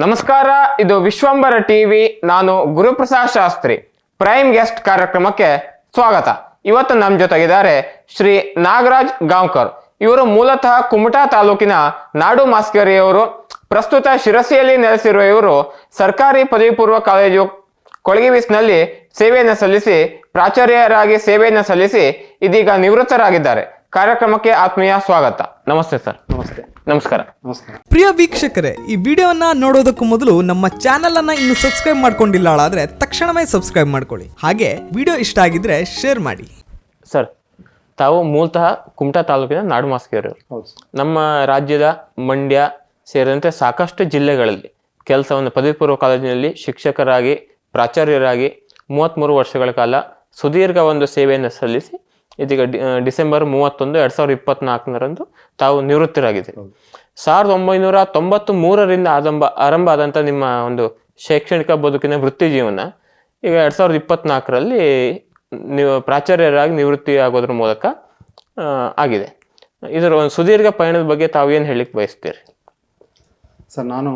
ನಮಸ್ಕಾರ, ಇದು ವಿಶ್ವಂಬರ ಟಿವಿ. ನಾನು ಗುರುಪ್ರಸಾದ್ ಶಾಸ್ತ್ರಿ. ಪ್ರೈಮ್ ಗೆಸ್ಟ್ ಕಾರ್ಯಕ್ರಮಕ್ಕೆ ಸ್ವಾಗತ. ಇವತ್ತು ನಮ್ಮ ಜೊತೆಗಿದ್ದಾರೆ ಶ್ರೀ ನಾಗರಾಜ್ ಗಾಂವ್ಕರ್. ಇವರು ಮೂಲತಃ ಕುಮಟಾ ತಾಲೂಕಿನ ನಾಡು ಮಾಸ್ಕರಿಯವರು. ಪ್ರಸ್ತುತ ಶಿರಸಿಯಲ್ಲಿ ನೆಲೆಸಿರುವ ಇವರು ಸರ್ಕಾರಿ ಪದವಿ ಪೂರ್ವ ಕಾಲೇಜು ಕೊಳಗಿವಿಸ್ನಲ್ಲಿ ಸೇವೆಯನ್ನು ಸಲ್ಲಿಸಿ ಪ್ರಾಚಾರ್ಯರಾಗಿ ಸೇವೆಯನ್ನು ಸಲ್ಲಿಸಿ ಇದೀಗ ನಿವೃತ್ತರಾಗಿದ್ದಾರೆ. ಕಾರ್ಯಕ್ರಮಕ್ಕೆ ಆತ್ಮೀಯ ಸ್ವಾಗತ. ನಮಸ್ತೆ ಸರ್. ನಮಸ್ತೆ. ನಮಸ್ಕಾರ. ನಮಸ್ಕಾರ. ಪ್ರಿಯ ವೀಕ್ಷಕರೇ, ಈ ವಿಡಿಯೋನ ನೋಡೋದಕ್ಕೂ ಮೊದಲು ನಮ್ಮ ಚಾನೆಲ್ ಅನ್ನ ಇನ್ನು ಸಬ್ಸ್ಕ್ರೈಬ್ ಮಾಡ್ಕೊಂಡಿಲ್ಲ ಆದ್ರೆ ತಕ್ಷಣವೇ ಸಬ್ಸ್ಕ್ರೈಬ್ ಮಾಡ್ಕೊಳ್ಳಿ. ಹಾಗೆ ವಿಡಿಯೋ ಇಷ್ಟ ಆಗಿದ್ರೆ ಶೇರ್ ಮಾಡಿ. ಸರ್, ತಾವು ಮೂಲತಃ ಕುಮಟಾ ತಾಲೂಕಿನ ನಾಡು ಮಾಸ್ಕರಿಯವರು. ಹೌದು. ನಮ್ಮ ರಾಜ್ಯದ ಮಂಡ್ಯ ಸೇರಿದಂತೆ ಸಾಕಷ್ಟು ಜಿಲ್ಲೆಗಳಲ್ಲಿ ಕೆಲಸವನ್ನು ಪದವಿ ಪೂರ್ವ ಕಾಲೇಜಿನಲ್ಲಿ ಶಿಕ್ಷಕರಾಗಿ ಪ್ರಾಚಾರ್ಯರಾಗಿ 33 ವರ್ಷಗಳ ಕಾಲ ಸುದೀರ್ಘ ಒಂದು ಸೇವೆಯನ್ನು ಸಲ್ಲಿಸಿ ಇದೀಗ ಡಿಸೆಂಬರ್ 31, 2024 ತಾವು ನಿವೃತ್ತರಾಗಿದ್ದೀರಿ. 1993ರಿಂದ ಆರಂಭ ಆದಂಥ ನಿಮ್ಮ ಒಂದು ಶೈಕ್ಷಣಿಕ ಬದುಕಿನ ವೃತ್ತಿ ಜೀವನ ಈಗ 2024ರಲ್ಲಿ ನೀವು ಪ್ರಾಚಾರ್ಯರಾಗಿ ನಿವೃತ್ತಿ ಆಗೋದ್ರ ಮೂಲಕ ಆಗಿದೆ. ಇದರ ಒಂದು ಸುದೀರ್ಘ ಪಯಣದ ಬಗ್ಗೆ ತಾವು ಏನು ಹೇಳಲಿಕ್ಕೆ ಬಯಸ್ತೀರಿ? ಸರ್, ನಾನು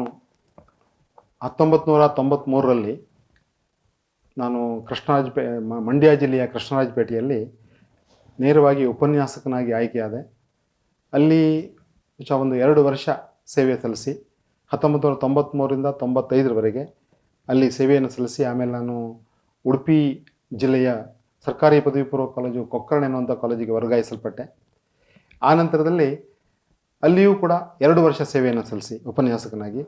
1993ರಲ್ಲಿ ನಾನು ಮಂಡ್ಯ ಜಿಲ್ಲೆಯ ಕೃಷ್ಣರಾಜಪೇಟೆಯಲ್ಲಿ ನೇರವಾಗಿ ಉಪನ್ಯಾಸಕನಾಗಿ ಆಯ್ಕೆಯಾದೆ. ಅಲ್ಲಿ ಒಂದು 2 ವರ್ಷ ಸೇವೆ ಸಲ್ಲಿಸಿ 1993ರಿಂದ 95ರವರೆಗೆ ಅಲ್ಲಿ ಸೇವೆಯನ್ನು ಸಲ್ಲಿಸಿ ಆಮೇಲೆ ನಾನು ಉಡುಪಿ ಜಿಲ್ಲೆಯ ಸರ್ಕಾರಿ ಪದವಿ ಪೂರ್ವ ಕಾಲೇಜು ಕೊಕ್ಕರ್ಣೆ ಅನ್ನುವಂಥ ಕಾಲೇಜಿಗೆ ವರ್ಗಾಯಿಸಲ್ಪಟ್ಟೆ. ಆ ನಂತರದಲ್ಲಿ ಅಲ್ಲಿಯೂ ಕೂಡ 2 ವರ್ಷ ಸೇವೆಯನ್ನು ಸಲ್ಲಿಸಿ ಉಪನ್ಯಾಸಕನಾಗಿ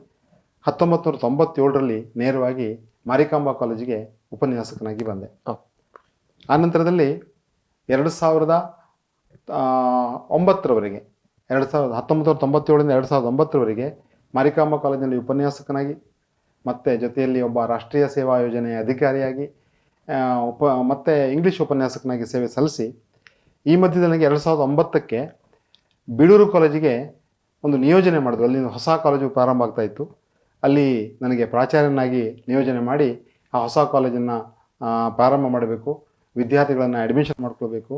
1997ರಲ್ಲಿ ನೇರವಾಗಿ ಮಾರಿಕಾಂಬಾ ಕಾಲೇಜಿಗೆ ಉಪನ್ಯಾಸಕನಾಗಿ ಬಂದೆ. ಆನಂತರದಲ್ಲಿ 2009ರವರೆಗೆ 1997ರಿಂದ 2009ರವರೆಗೆ ಮಾರಿಕಾಂಬಾ ಕಾಲೇಜಿನಲ್ಲಿ ಉಪನ್ಯಾಸಕನಾಗಿ ಮತ್ತು ಜೊತೆಯಲ್ಲಿ ಒಬ್ಬ ರಾಷ್ಟ್ರೀಯ ಸೇವಾ ಯೋಜನೆಯ ಅಧಿಕಾರಿಯಾಗಿ ಮತ್ತು ಇಂಗ್ಲೀಷ್ ಉಪನ್ಯಾಸಕನಾಗಿ ಸೇವೆ ಸಲ್ಲಿಸಿ ಈ ಮಧ್ಯದಲ್ಲಿ ನನಗೆ 2009ಕ್ಕೆ ಬೀಳೂರು ಕಾಲೇಜಿಗೆ ಒಂದು ನಿಯೋಜನೆ ಮಾಡಿದ್ರು. ಅಲ್ಲಿ ಹೊಸ ಕಾಲೇಜು ಪ್ರಾರಂಭ ಆಗ್ತಾಯಿತ್ತು. ಅಲ್ಲಿ ನನಗೆ ಪ್ರಾಚಾರ್ಯನಾಗಿ ನಿಯೋಜನೆ ಮಾಡಿ ಆ ಹೊಸ ಕಾಲೇಜನ್ನು ಪ್ರಾರಂಭ ಮಾಡಬೇಕು, ವಿದ್ಯಾರ್ಥಿಗಳನ್ನು ಅಡ್ಮಿಷನ್ ಮಾಡ್ಕೊಳ್ಬೇಕು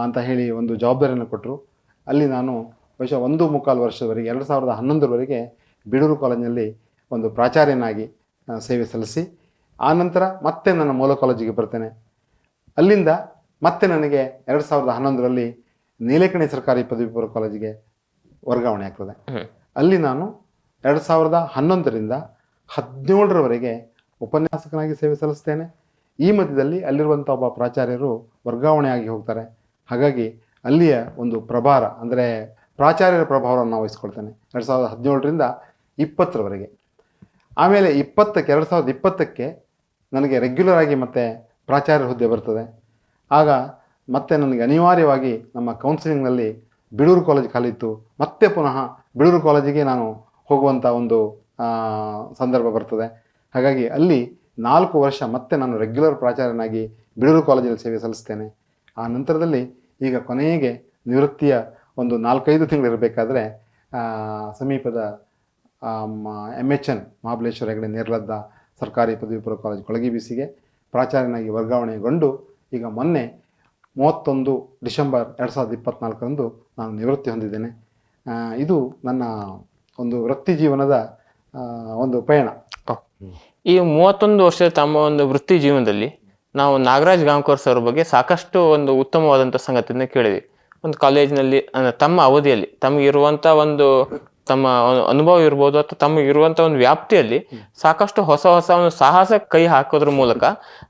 ಅಂತ ಹೇಳಿ ಒಂದು ಜವಾಬ್ದಾರಿಯನ್ನು ಕೊಟ್ಟರು. ಅಲ್ಲಿ ನಾನು ಬಹುಶಃ 1.25 ವರ್ಷದವರೆಗೆ 2011ರವರೆಗೆ ಬೀಳೂರು ಕಾಲೇಜಿನಲ್ಲಿ ಒಂದು ಪ್ರಾಚಾರ್ಯನಾಗಿ ಸೇವೆ ಸಲ್ಲಿಸಿ ಆನಂತರ ಮತ್ತೆ ನನ್ನ ಮೂಲ ಕಾಲೇಜಿಗೆ ಬರ್ತೇನೆ. ಅಲ್ಲಿಂದ ಮತ್ತೆ ನನಗೆ 2011ರಲ್ಲಿ ನೀಲೇಕಣಿ ಸರ್ಕಾರಿ ಪದವಿ ಪೂರ್ವ ಕಾಲೇಜಿಗೆ ವರ್ಗಾವಣೆ ಆಗ್ತದೆ. ಅಲ್ಲಿ ನಾನು 2011ರಿಂದ 2017ರವರೆಗೆ ಉಪನ್ಯಾಸಕನಾಗಿ ಸೇವೆ ಸಲ್ಲಿಸ್ತೇನೆ. ಈ ಮಧ್ಯದಲ್ಲಿ ಅಲ್ಲಿರುವಂಥ ಒಬ್ಬ ಪ್ರಾಚಾರ್ಯರು ವರ್ಗಾವಣೆಯಾಗಿ ಹೋಗ್ತಾರೆ. ಹಾಗಾಗಿ ಅಲ್ಲಿಯ ಒಂದು ಪ್ರಭಾರ ಅಂದರೆ ಪ್ರಾಚಾರ್ಯರ ಪ್ರಭಾವವನ್ನು ವಹಿಸ್ಕೊಳ್ತೇನೆ 2017ರಿಂದ 2020ರವರೆಗೆ. ಆಮೇಲೆ 2020ಕ್ಕೆ ನನಗೆ ರೆಗ್ಯುಲರ್ ಆಗಿ ಮತ್ತೆ ಪ್ರಾಚಾರ್ಯರ ಹುದ್ದೆ ಬರ್ತದೆ. ಆಗ ಮತ್ತೆ ನನಗೆ ಅನಿವಾರ್ಯವಾಗಿ ನಮ್ಮ ಕೌನ್ಸಿಲಿಂಗ್ನಲ್ಲಿ ಬೀಳೂರು ಕಾಲೇಜ್ ಖಾಲಿತ್ತು. ಮತ್ತೆ ಪುನಃ ಬೀಳೂರು ಕಾಲೇಜಿಗೆ ನಾನು ಹೋಗುವಂಥ ಒಂದು ಸಂದರ್ಭ ಬರ್ತದೆ. ಹಾಗಾಗಿ ಅಲ್ಲಿ 4 ವರ್ಷ ಮತ್ತೆ ನಾನು ರೆಗ್ಯುಲರ್ ಪ್ರಾಚಾರ್ಯನಾಗಿ ಬೀಳೂರು ಕಾಲೇಜಲ್ಲಿ ಸೇವೆ ಸಲ್ಲಿಸ್ತೇನೆ. ಆ ನಂತರದಲ್ಲಿ ಈಗ ಕೊನೆಗೆ ನಿವೃತ್ತಿಯ ಒಂದು 4-5 ತಿಂಗಳು ಇರಬೇಕಾದ್ರೆ ಸಮೀಪದ MHN ಮಹಾಬಲೇಶ್ವರ ಹೆಗಡೆ ನೇರ್ಲದ್ದ ಸರ್ಕಾರಿ ಪದವಿ ಪೂರ್ವ ಕಾಲೇಜು ಕೊಳಗಿಬಿಸಿಗೆ ಪ್ರಾಚಾರ್ಯನಾಗಿ ವರ್ಗಾವಣೆಗೊಂಡು ಈಗ ಮೊನ್ನೆ 31 ಡಿಸೆಂಬರ್ 2024ರಂದು ನಾನು ನಿವೃತ್ತಿ ಹೊಂದಿದ್ದೇನೆ. ಇದು ನನ್ನ ಒಂದು ವೃತ್ತಿ ಜೀವನದ ಒಂದು ಪಯಣ. ಈ 31 ವರ್ಷದ ತಮ್ಮ ಒಂದು ವೃತ್ತಿ ಜೀವನದಲ್ಲಿ ನಾವು ನಾಗರಾಜ್ ಗಾಂವ್ಕರ್ ಸರ್ ಬಗ್ಗೆ ಸಾಕಷ್ಟು ಒಂದು ಉತ್ತಮವಾದಂಥ ಸಂಗತಿಯನ್ನು ಕೇಳಿದ್ವಿ. ಒಂದು ಕಾಲೇಜಿನಲ್ಲಿ ತಮ್ಮ ಅವಧಿಯಲ್ಲಿ ತಮಗಿರುವಂಥ ಒಂದು ತಮ್ಮ ಅನುಭವ ಇರ್ಬೋದು ಅಥವಾ ತಮಗಿರುವಂಥ ಒಂದು ವ್ಯಾಪ್ತಿಯಲ್ಲಿ ಸಾಕಷ್ಟು ಹೊಸ ಒಂದು ಸಾಹಸ ಕೈ ಹಾಕೋದ್ರ ಮೂಲಕ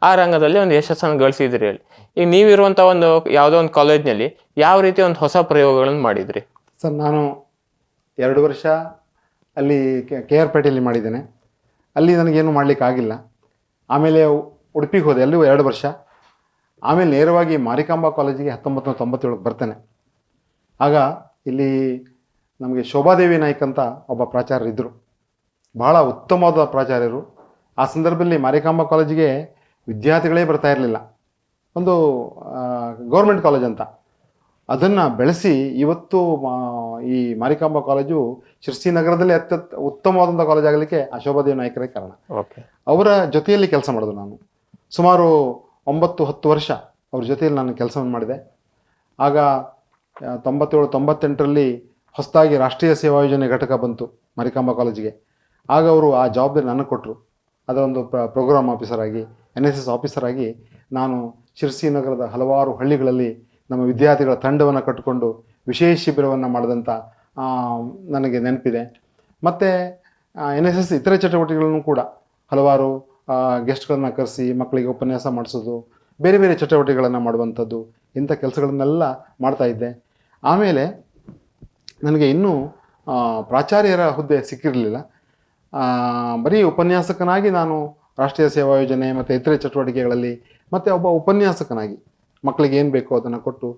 ಆ ರಂಗದಲ್ಲಿ ಒಂದು ಯಶಸ್ಸನ್ನು ಗಳಿಸಿದ್ರಿ. ಹೇಳಿ, ಈಗ ನೀವಿರುವಂಥ ಒಂದು ಯಾವುದೋ ಒಂದು ಕಾಲೇಜಿನಲ್ಲಿ ಯಾವ ರೀತಿ ಒಂದು ಹೊಸ ಪ್ರಯೋಗಗಳನ್ನು ಮಾಡಿದ್ರಿ? ಸರ್, ನಾನು 2 ವರ್ಷ ಅಲ್ಲಿ KR ಪೇಟೆಯಲ್ಲಿ ಮಾಡಿದ್ದೇನೆ. ಅಲ್ಲಿ ನನಗೇನು ಮಾಡಲಿಕ್ಕಾಗಿಲ್ಲ. ಆಮೇಲೆ ಉಡುಪಿಗೆ ಹೋದೆ, ಅಲ್ಲೂ 2 ವರ್ಷ. ಆಮೇಲೆ ನೇರವಾಗಿ ಮಾರಿಕಾಂಬಾ ಕಾಲೇಜಿಗೆ 1997ಕ್ಕೆ ಬರ್ತೇನೆ. ಆಗ ಇಲ್ಲಿ ನಮಗೆ ಶೋಭಾದೇವಿ ನಾಯ್ಕ್ ಅಂತ ಒಬ್ಬ ಪ್ರಾಚಾರ್ಯರಿದ್ದರು, ಭಾಳ ಉತ್ತಮವಾದ ಪ್ರಾಚಾರ್ಯರು. ಆ ಸಂದರ್ಭದಲ್ಲಿ ಮಾರಿಕಾಂಬಾ ಕಾಲೇಜಿಗೆ ವಿದ್ಯಾರ್ಥಿಗಳೇ ಬರ್ತಾ ಇರಲಿಲ್ಲ. ಒಂದು ಗೌರ್ಮೆಂಟ್ ಕಾಲೇಜ್ ಅಂತ ಅದನ್ನು ಬೆಳೆಸಿ ಇವತ್ತು ಈ ಮಾರಿಕಾಂಬಾ ಕಾಲೇಜು ಶಿರ್ಸಿ ನಗರದಲ್ಲಿ ಉತ್ತಮವಾದಂಥ ಕಾಲೇಜ್ ಆಗಲಿಕ್ಕೆ ಆ ಶೋಭಾದೇವಿ ನಾಯ್ಕರೇ ಕಾರಣ. ಅವರ ಜೊತೆಯಲ್ಲಿ ಕೆಲಸ ಮಾಡೋದು ನಾನು ಸುಮಾರು 9-10 ವರ್ಷ ಅವ್ರ ಜೊತೆಯಲ್ಲಿ ನಾನು ಕೆಲಸವನ್ನು ಮಾಡಿದೆ. ಆಗ 97-98ರಲ್ಲಿ ಹೊಸದಾಗಿ ರಾಷ್ಟ್ರೀಯ ಸೇವಾ ಯೋಜನೆ ಘಟಕ ಬಂತು ಮಾರಿಕಾಂಬಾ ಕಾಲೇಜಿಗೆ. ಆಗ ಅವರು ಆ ಜವಾಬ್ದಾರಿ ನನಗೆ ಕೊಟ್ಟರು. ಅದರೊಂದು ಪ್ರೋಗ್ರಾಮ್ ಆಫೀಸರ್ ಆಗಿ NSS ಆಫೀಸರ್ ಆಗಿ ನಾನು ಶಿರ್ಸಿ ನಗರದ ಹಲವಾರು ಹಳ್ಳಿಗಳಲ್ಲಿ ನಮ್ಮ ವಿದ್ಯಾರ್ಥಿಗಳ ತಂಡವನ್ನು ಕಟ್ಟಿಕೊಂಡು ವಿಶೇಷ ಶಿಬಿರವನ್ನು ಮಾಡಿದಂಥ ನನಗೆ ನೆನಪಿದೆ. ಮತ್ತು NSS ಇತರೆ ಚಟುವಟಿಕೆಗಳನ್ನು ಕೂಡ ಹಲವಾರು ಗೆಸ್ಟ್ಗಳನ್ನು ಕರೆಸಿ ಮಕ್ಕಳಿಗೆ ಉಪನ್ಯಾಸ ಮಾಡಿಸೋದು, ಬೇರೆ ಬೇರೆ ಚಟುವಟಿಕೆಗಳನ್ನು ಮಾಡುವಂಥದ್ದು, ಇಂಥ ಕೆಲಸಗಳನ್ನೆಲ್ಲ ಮಾಡ್ತಾಯಿದ್ದೆ. ಆಮೇಲೆ ನನಗೆ ಇನ್ನೂ ಪ್ರಾಚಾರ್ಯರ ಹುದ್ದೆ ಸಿಕ್ಕಿರಲಿಲ್ಲ. ಬರೀ ಉಪನ್ಯಾಸಕನಾಗಿ ನಾನು ರಾಷ್ಟ್ರೀಯ ಸೇವಾ ಯೋಜನೆ ಮತ್ತು ಇತರೆ ಚಟುವಟಿಕೆಗಳಲ್ಲಿ ಮತ್ತು ಒಬ್ಬ ಉಪನ್ಯಾಸಕನಾಗಿ ಮಕ್ಕಳಿಗೆ ಏನು ಬೇಕೋ ಅದನ್ನು ಕೊಟ್ಟು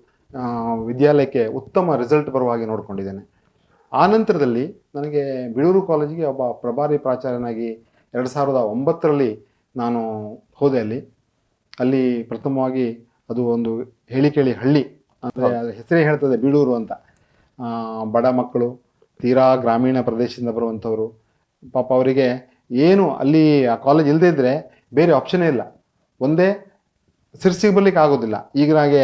ವಿದ್ಯಾಲಯಕ್ಕೆ ಉತ್ತಮ ರಿಸಲ್ಟ್ ಬರುವ ಹಾಗೆ ನೋಡಿಕೊಂಡಿದ್ದೇನೆ. ಆ ನಂತರದಲ್ಲಿ ನನಗೆ ಬಿಳೂರು ಕಾಲೇಜಿಗೆ ಒಬ್ಬ ಪ್ರಭಾರಿ ಪ್ರಾಚಾರ್ಯನಾಗಿ 2009ರಲ್ಲಿ ನಾನು ಹೋದೆ. ಅಲ್ಲಿ ಪ್ರಥಮವಾಗಿ ಅದು ಒಂದು ಹೇಳಿಕೇಳಿ ಹಳ್ಳಿ, ಅಂದರೆ ಅದು ಹೆಸರೇ ಹೇಳ್ತದೆ ಬಿಳೂರು ಅಂತ. ಬಡ ಮಕ್ಕಳು, ತೀರಾ ಗ್ರಾಮೀಣ ಪ್ರದೇಶದಿಂದ ಬರುವಂಥವರು. ಪಾಪ ಅವರಿಗೆ ಏನು ಅಲ್ಲಿ ಆ ಕಾಲೇಜ್ ಇಲ್ಲದೇ ಇದ್ದರೆ ಬೇರೆ ಆಪ್ಷನ್ನೇ ಇಲ್ಲ. ಒಂದೇ ಸಿರ್ಸಿಗೆ ಬರ್ಲಿಕ್ಕೆ ಆಗೋದಿಲ್ಲ. ಈಗಿನಾಗೆ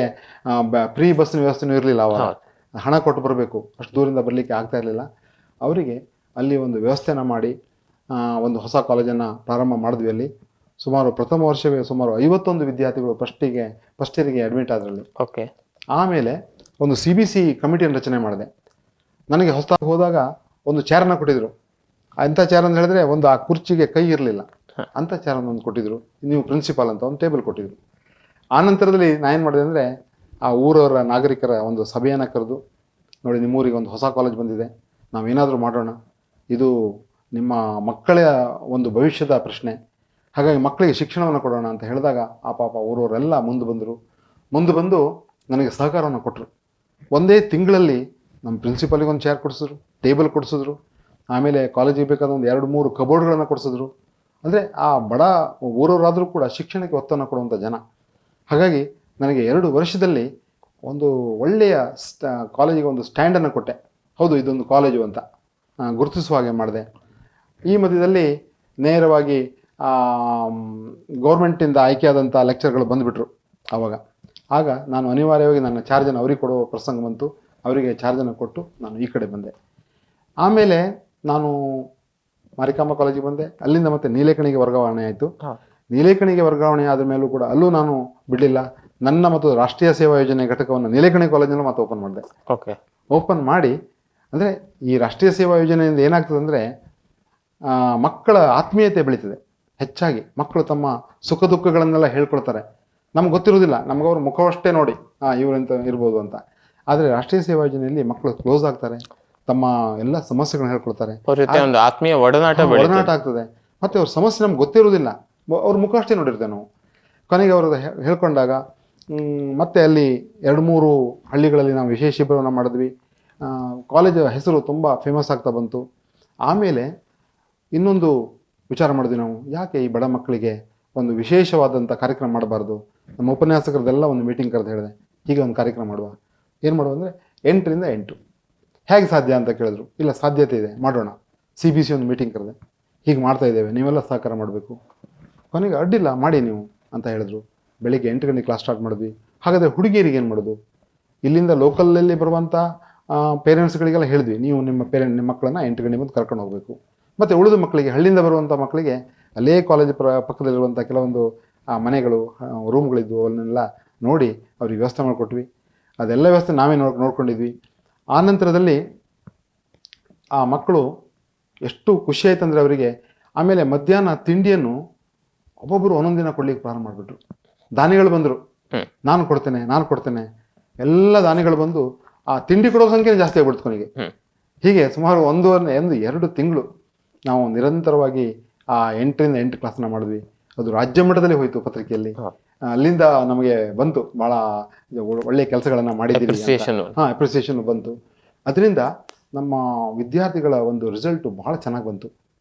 ಫ್ರೀ ಬಸ್ಸಿನ ವ್ಯವಸ್ಥೆನೂ ಇರಲಿಲ್ಲ. ಅವಾಗ ಹಣ ಕೊಟ್ಟು ಬರಬೇಕು, ಅಷ್ಟು ದೂರಿಂದ ಬರಲಿಕ್ಕೆ ಆಗ್ತಾ ಇರಲಿಲ್ಲ. ಅವರಿಗೆ ಅಲ್ಲಿ ಒಂದು ವ್ಯವಸ್ಥೆನ ಮಾಡಿ ಒಂದು ಹೊಸ ಕಾಲೇಜನ್ನು ಪ್ರಾರಂಭ ಮಾಡಿದ್ವಿ. ಅಲ್ಲಿ ಸುಮಾರು ಪ್ರಥಮ ವರ್ಷವೇ ಸುಮಾರು 51 ವಿದ್ಯಾರ್ಥಿಗಳು ಫಸ್ಟ್ ಇಯರ್ಗೆ ಅಡ್ಮಿಟ್ ಆದ್ರಲ್ಲಿ. ಓಕೆ. ಆಮೇಲೆ ಒಂದು CBC ಕಮಿಟಿಯನ್ನು ರಚನೆ ಮಾಡಿದೆ. ನನಗೆ ಹೊಸದಾಗಿ ಹೋದಾಗ ಒಂದು ಚೇರನ್ನು ಕೊಟ್ಟಿದ್ರು. ಅಂಥ ಚೇರ್ ಅಂತ ಹೇಳಿದ್ರೆ ಒಂದು ಆ ಕುರ್ಚಿಗೆ ಕೈ ಇರಲಿಲ್ಲ, ಅಂಥ ಚೇರನ್ನು ಒಂದು ಕೊಟ್ಟಿದ್ರು. ನೀವು ಪ್ರಿನ್ಸಿಪಾಲ್ ಅಂತ ಒಂದು ಟೇಬಲ್ ಕೊಟ್ಟಿದ್ರು. ಆ ನಂತರದಲ್ಲಿ ನಾನು ಏನು ಮಾಡಿದೆ ಅಂದರೆ ಆ ಊರವರ ನಾಗರಿಕರ ಒಂದು ಸಭೆಯನ್ನು ಕರೆದು, ನೋಡಿ ನಿಮ್ಮೂರಿಗೆ ಒಂದು ಹೊಸ ಕಾಲೇಜ್ ಬಂದಿದೆ, ನಾವೇನಾದರೂ ಮಾಡೋಣ, ಇದು ನಿಮ್ಮ ಮಕ್ಕಳ ಒಂದು ಭವಿಷ್ಯದ ಪ್ರಶ್ನೆ, ಹಾಗಾಗಿ ಮಕ್ಕಳಿಗೆ ಶಿಕ್ಷಣವನ್ನು ಕೊಡೋಣ ಅಂತ ಹೇಳಿದಾಗ ಆ ಪಾಪ ಊರವರೆಲ್ಲ ಮುಂದೆ ಬಂದು ನನಗೆ ಸಹಕಾರವನ್ನು ಕೊಟ್ಟರು. ಒಂದೇ ತಿಂಗಳಲ್ಲಿ ನಮ್ಮ ಪ್ರಿನ್ಸಿಪಾಲಿಗೆ ಒಂದು ಚೇರ್ ಕೊಡಿಸಿದ್ರು, ಟೇಬಲ್ ಕೊಡಿಸಿದ್ರು. ಆಮೇಲೆ ಕಾಲೇಜಿಗೆ ಬೇಕಾದ ಒಂದು 2-3 ಕಬೋರ್ಡ್ಗಳನ್ನು ಕೊಡಿಸಿದ್ರು. ಅಂದರೆ ಆ ಬಡ ಊರವರಾದರೂ ಕೂಡ ಶಿಕ್ಷಣಕ್ಕೆ ಒತ್ತನ್ನು ಕೊಡುವಂಥ ಜನ. ಹಾಗಾಗಿ ನನಗೆ 2 ವರ್ಷದಲ್ಲಿ ಒಂದು ಒಳ್ಳೆಯ ಕಾಲೇಜಿಗೆ ಒಂದು ಸ್ಟ್ಯಾಂಡನ್ನು ಕೊಟ್ಟೆ. ಹೌದು, ಇದೊಂದು ಕಾಲೇಜು ಅಂತ ಗುರುತಿಸುವ ಹಾಗೆ ಮಾಡಿದೆ. ಈ ಮಧ್ಯದಲ್ಲಿ ನೇರವಾಗಿ ಗೌರ್ಮೆಂಟಿಂದ ಆಯ್ಕೆಯಾದಂಥ ಲೆಕ್ಚರ್ಗಳು ಬಂದುಬಿಟ್ರು. ಆಗ ನಾನು ಅನಿವಾರ್ಯವಾಗಿ ನನ್ನ ಚಾರ್ಜನ್ನು ಅವ್ರಿಗೆ ಕೊಡುವ ಪ್ರಸಂಗ ಬಂತು. ಅವರಿಗೆ ಚಾರ್ಜನ್ನು ಕೊಟ್ಟು ನಾನು ಈ ಕಡೆ ಬಂದೆ. ಆಮೇಲೆ ನಾನು ಮಾರಿಕಾಂಬಾ ಕಾಲೇಜಿಗೆ ಬಂದೆ. ಅಲ್ಲಿಂದ ಮತ್ತೆ ನೀಲೇಕಣಿಗೆ ವರ್ಗಾವಣೆ ಆಯಿತು. ನೀಲೇಕಣಿಗೆ ವರ್ಗಾವಣೆ ಆದ ಮೇಲೂ ಕೂಡ ಅಲ್ಲೂ ನಾನು ಬಿಡಲಿಲ್ಲ. ನನ್ನ ಮತ್ತು ರಾಷ್ಟ್ರೀಯ ಸೇವಾ ಯೋಜನೆ ಘಟಕವನ್ನು ನೀಲೇಕಣಿ ಕಾಲೇಜಿನಲ್ಲಿ ಮತ್ತೆ ಓಪನ್ ಮಾಡಿದೆ. ಓಪನ್ ಮಾಡಿ ಅಂದರೆ ಈ ರಾಷ್ಟ್ರೀಯ ಸೇವಾ ಯೋಜನೆಯಿಂದ ಏನಾಗ್ತದೆ ಅಂದರೆ ಮಕ್ಕಳ ಆತ್ಮೀಯತೆ ಬೆಳೀತದೆ. ಹೆಚ್ಚಾಗಿ ಮಕ್ಕಳು ತಮ್ಮ ಸುಖ ದುಃಖಗಳನ್ನೆಲ್ಲ ಹೇಳ್ಕೊಳ್ತಾರೆ. ನಮ್ಗೆ ಗೊತ್ತಿರೋದಿಲ್ಲ, ನಮಗವ್ರ ಮುಖವಷ್ಟೇ ನೋಡಿ ಇವರೆಂತ ಇರ್ಬೋದು ಅಂತ. ಆದರೆ ರಾಷ್ಟ್ರೀಯ ಸೇವಾ ಯೋಜನೆಯಲ್ಲಿ ಮಕ್ಕಳು ಕ್ಲೋಸ್ ಆಗ್ತಾರೆ, ತಮ್ಮ ಎಲ್ಲ ಸಮಸ್ಯೆಗಳನ್ನ ಹೇಳ್ಕೊಳ್ತಾರೆ, ಒಂದು ಆತ್ಮೀಯ ಒಡನಾಟ ಆಗ್ತದೆ. ಮತ್ತು ಅವ್ರ ಸಮಸ್ಯೆ ನಮ್ಗೆ ಗೊತ್ತಿರೋದಿಲ್ಲ, ಅವ್ರ ಮುಖ ಅಷ್ಟೇ ನೋಡಿರ್ತೇವೆ ನಾವು. ಕೊನೆಗೆ ಅವ್ರದ್ದು ಹೇಳ್ಕೊಂಡಾಗ ಮತ್ತೆ ಅಲ್ಲಿ 2-3 ಹಳ್ಳಿಗಳಲ್ಲಿ ನಾವು ವಿಶೇಷ ಶಿಬಿರವನ್ನು ಮಾಡಿದ್ವಿ. ಕಾಲೇಜ್ ಹೆಸರು ತುಂಬ ಫೇಮಸ್ ಆಗ್ತಾ ಬಂತು. ಆಮೇಲೆ ಇನ್ನೊಂದು ವಿಚಾರ ಮಾಡಿದ್ವಿ ನಾವು, ಯಾಕೆ ಈ ಬಡ ಮಕ್ಕಳಿಗೆ ಒಂದು ವಿಶೇಷವಾದಂಥ ಕಾರ್ಯಕ್ರಮ ಮಾಡಬಾರ್ದು. ನಮ್ಮ ಉಪನ್ಯಾಸಕರದೆಲ್ಲ ಒಂದು ಮೀಟಿಂಗ್ ಕರೆದು ಹೇಳಿದೆ, ಹೀಗೆ ಒಂದು ಕಾರ್ಯಕ್ರಮ ಮಾಡುವ. ಏನು ಮಾಡುವ ಅಂದರೆ 8ರಿಂದ 8 ಹೇಗೆ ಸಾಧ್ಯ ಅಂತ ಕೇಳಿದ್ರು. ಇಲ್ಲ, ಸಾಧ್ಯತೆ ಇದೆ, ಮಾಡೋಣ. CBC ಒಂದು ಮೀಟಿಂಗ್ ಕರೆದೆ, ಹೀಗೆ ಮಾಡ್ತಾ ಇದ್ದೇವೆ, ನೀವೆಲ್ಲ ಸಹಕಾರ ಮಾಡಬೇಕು. ಕೊನೆಗೆ ಅಡ್ಡಿಲ್ಲ, ಮಾಡಿ ನೀವು ಅಂತ ಹೇಳಿದ್ರು. ಬೆಳಿಗ್ಗೆ 8 ಗಂಟೆಗೆ ಕ್ಲಾಸ್ ಸ್ಟಾರ್ಟ್ ಮಾಡಿದ್ವಿ. ಹಾಗಾದರೆ ಹುಡುಗಿಯರಿಗೆ ಏನು ಮಾಡೋದು? ಇಲ್ಲಿಂದ ಲೋಕಲಲ್ಲಿ ಬರುವಂಥ ಪೇರೆಂಟ್ಸ್ಗಳಿಗೆಲ್ಲ ಹೇಳಿದ್ವಿ, ನೀವು ನಿಮ್ಮ ಮಕ್ಕಳನ್ನು 8 ಗಂಟೆ ಮುಂದೆ ಕರ್ಕೊಂಡು ಹೋಗಬೇಕು. ಮತ್ತು ಉಳಿದ ಮಕ್ಕಳಿಗೆ, ಹಳ್ಳಿಯಿಂದ ಬರುವಂಥ ಮಕ್ಕಳಿಗೆ ಅಲ್ಲೇ ಕಾಲೇಜ್ ಪಕ್ಕದಲ್ಲಿರುವಂಥ ಕೆಲವೊಂದು ಮನೆಗಳು, ರೂಮ್ಗಳಿದ್ವು, ಅವನ್ನೆಲ್ಲ ನೋಡಿ ಅವ್ರಿಗೆ ವ್ಯವಸ್ಥೆ ಮಾಡಿಕೊಟ್ವಿ. ಅದೆಲ್ಲ ವ್ಯವಸ್ಥೆ ನಾವೇ ನೋಡ್ಕೊಂಡಿದ್ವಿ. ಆ ನಂತರದಲ್ಲಿ ಆ ಮಕ್ಕಳು ಎಷ್ಟು ಖುಷಿ ಆಯ್ತು ಅಂದರೆ ಅವರಿಗೆ. ಆಮೇಲೆ ಮಧ್ಯಾಹ್ನ ತಿಂಡಿಯನ್ನು ಒಬ್ಬೊಬ್ಬರು ಒಂದೊಂದು ದಿನ ಕೊಡ್ಲಿಕ್ಕೆ ಪ್ರಾರಂಭ ಮಾಡಿಬಿಟ್ರು. ದಾನಿಗಳು ಬಂದರು, ನಾನು ಕೊಡ್ತೇನೆ. ಎಲ್ಲ ದಾನಿಗಳು ಬಂದು ಆ ತಿಂಡಿ ಕೊಡೋ ಸಂಖ್ಯೆ ಜಾಸ್ತಿ ಆಗ್ಬಿಡ್ತು ಕೊನೆಗೆ. ಹೀಗೆ ಸುಮಾರು 1-2 ತಿಂಗಳು ನಾವು ನಿರಂತರವಾಗಿ ಆ 8ರಿಂದ 8 ಕ್ಲಾಸ್ನ ಮಾಡಿದ್ವಿ. ಅದು ರಾಜ್ಯ ಮಟ್ಟದಲ್ಲಿ ಹೋಯಿತು ಪತ್ರಿಕೆಯಲ್ಲಿ. ಅಲ್ಲಿಂದ ನಮಗೆ ಬಂತು, ಭಾಳ ಒಳ್ಳೆಯ ಕೆಲಸಗಳನ್ನು ಮಾಡಿದ್ದೀವಿ, ಅಪ್ರಿಸಿಯೇಷನ್ ಬಂತು. ಅದರಿಂದ ನಮ್ಮ ವಿದ್ಯಾರ್ಥಿಗಳ ಒಂದು ರಿಸಲ್ಟು ಭಾಳ ಚೆನ್ನಾಗಿ ಬಂತು.